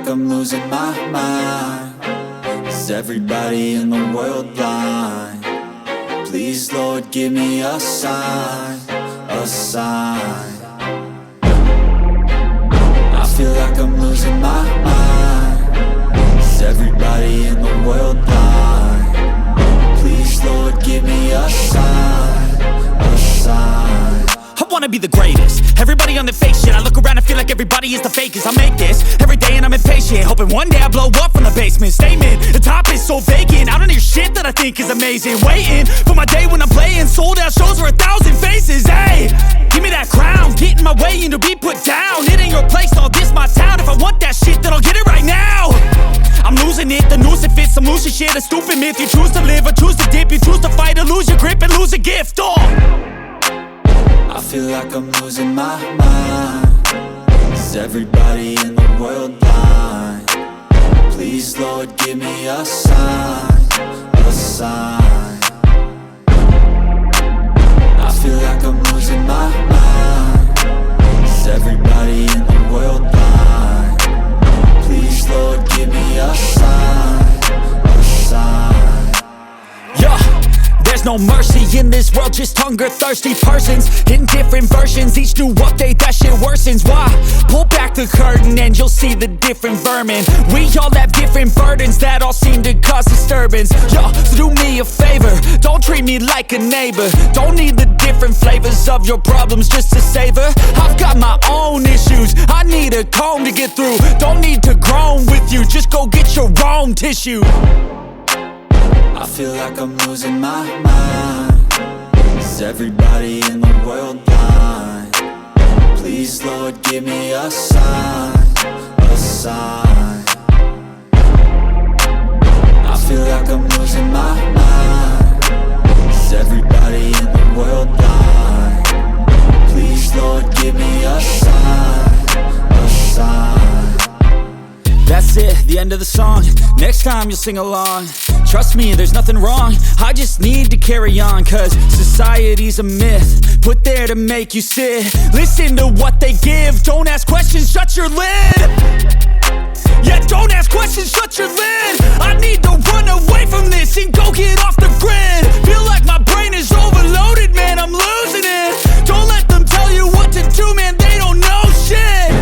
like I'm losing my mind. Is everybody in the world blind? Please, Lord, give me a sign, a sign. I feel like I'm losing my mind. Is everybody in the world blind? Please, Lord, give me a sign, a sign. I wanna be the greatest. Everybody on the fake shit. I look around and feel like everybody is the fakest. I make this every day and I'm impatient, hoping one day I blow up from the basement. Statement, the top is so vacant. I don't hear shit that I think is amazing. Waiting for my day when I'm playing sold out shows for 1,000 faces. Hey, give me that crown, get in my way and to be put down. It ain't your place, no, this my town. If I want that shit, then I'll get it right now. I'm losing it, the noose it fits, some losing shit, a stupid myth. You choose to live or choose to dip, you choose to fight or lose your grip and lose a gift. I feel like I'm losing my mind. Is everybody in the world blind? Please, Lord, give me a sign, a sign. I feel like I'm losing my mind. Is everybody in the world blind? Please, Lord, give me a sign, a sign. Yeah. There's no mercy in this world, just hunger-thirsty persons in different versions. Each new update, that shit worsens. Why? Pull back the curtain and you'll see the different vermin. We all have different burdens that all seem to cause disturbance. Yo, so do me a favor, don't treat me like a neighbor. Don't need the different flavors of your problems just to savor. I've got my own issues, I need a comb to get through. Don't need to groan with you, just go get your own tissue. I feel like I'm losing my mind. Is everybody in the world blind? Please, Lord, give me a sign, a sign. I feel like I'm losing my mind. Is everybody in the world blind? Please, Lord, give me a sign, a sign. That's it, the end of the song. Next time you'll sing along. Trust me, there's nothing wrong. I just need to carry on, cause society's a myth put there to make you sit. Listen to what they give. Don't ask questions, shut your lid. Yeah, don't ask questions, shut your lid. I need to run away from this and go get off the grid. Feel like my brain is overloaded, man, I'm losing it. Don't let them tell you what to do, man, they don't know shit.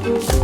Unused.